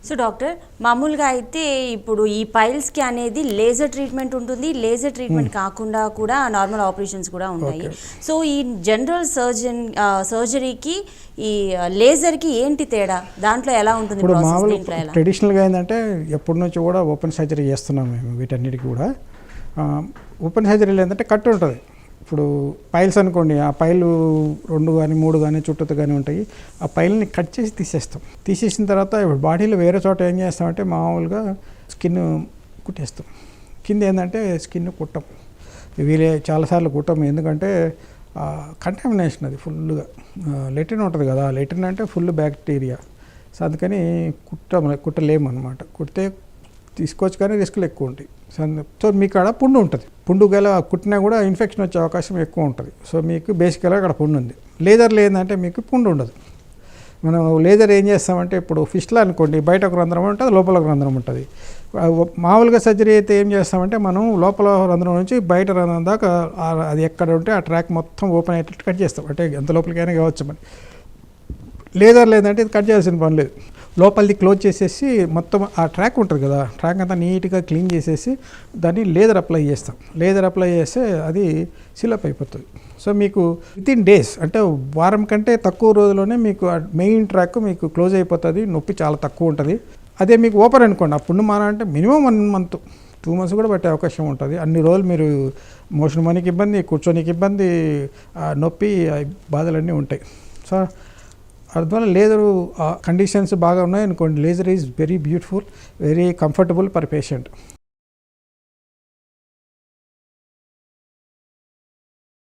So doctor, మామూలుగా అయితే ఇప్పుడు ఈ పైల్స్కి అనేది లేజర్ ట్రీట్మెంట్ ఉంటుంది, లేజర్ ట్రీట్మెంట్ కాకుండా కూడా నార్మల్ ఆపరేషన్స్ కూడా ఉన్నాయి. సో ఈ జనరల్ సర్జరీకి ఈ లేజర్కి ఏంటి తేడా, దాంట్లో ఎలా ఉంటుంది? ఇప్పుడు మామూలు ట్రెడిషనల్గా ఏంటంటే ఎప్పటి నుంచి కూడా ఓపెన్ సర్జరీ చేస్తున్నాం మేము వీటన్నిటికీ కూడా. ఓపెన్ సర్జరీలో ఏంటంటే కట్టు ఉంటుంది. ఇప్పుడు పైల్స్ అనుకోండి, ఆ పైలు 2 కానీ 3 కానీ చుట్టూ కానీ ఉంటాయి. ఆ పైల్ని కట్ చేసి తీసేసిన తర్వాత ఇప్పుడు బాడీలో వేరే చోట ఏం చేస్తామంటే మామూలుగా స్కిన్ కుట్టేస్తాం. కింద ఏంటంటే స్కిన్ కుట్టం, వీలే చాలాసార్లు కుట్టం. ఎందుకంటే కంటామినేషన్ అది ఫుల్గా. లెట్రిన్ ఉంటుంది కదా, లెట్రిన్ అంటే ఫుల్ బ్యాక్టీరియా. సో అందుకని కుట్టలేము అనమాట. కుడితే తీసుకోవచ్చు కానీ రిస్కులు ఎక్కువ ఉంటాయి. సో మీకు అక్కడ పుండు ఉంటుంది. పుండు గల కుట్టినా కూడా ఇన్ఫెక్షన్ వచ్చే అవకాశం ఎక్కువ ఉంటుంది. సో మీకు బేసికల్గా అక్కడ పుండు ఉంది. లేజర్లో ఏంటంటే మీకు పుండు ఉండదు. మనం లేజర్ ఏం చేస్తామంటే ఇప్పుడు ఫిష్లా అనుకోండి, బయట ఒక రంధ్రం ఉంటుంది, లోపల ఒక రంధ్రం ఉంటుంది. మామూలుగా సర్జరీ అయితే ఏం చేస్తామంటే మనం లోపల రంధ్రం నుంచి బయట రంధ్రం దాకా అది ఎక్కడ ఉంటే ఆ ట్రాక్ మొత్తం ఓపెన్ అయ్యేటట్టు కట్ చేస్తాం. అంటే ఎంత లోపలికైనా కావచ్చు. మరి లేజర్ లేదంటే ఇది కట్ చేయాల్సిన పని లేదు. లోపలిది క్లోజ్ చేసేసి మొత్తం ఆ ట్రాక్ ఉంటుంది కదా, ట్రాక్ అంతా నీట్గా క్లీన్ చేసేసి దాన్ని లేజర్ అప్లై చేస్తాం. లేజర్ అప్లై చేస్తే అది సిలప్ అయిపోతుంది. సో మీకు వితిన్ డేస్, అంటే వారం కంటే తక్కువ రోజుల్లోనే మీకు మెయిన్ ట్రాక్ మీకు క్లోజ్ అయిపోతుంది. నొప్పి చాలా తక్కువ ఉంటుంది. అదే మీకు ఓపెన్ అనుకోండి, అప్పుడు అంటే మినిమం 1 month 2 months కూడా పట్టే అవకాశం ఉంటుంది. అన్ని రోజులు మీరు మోషన్ మనకి ఇబ్బంది, కూర్చోనికి ఇబ్బంది, నొప్పి, బాధలన్నీ ఉంటాయి. సో అందువల్ల లేజరు కండిషన్స్ బాగా ఉన్నాయనుకోండి, laser is very beautiful, very comfortable for patient.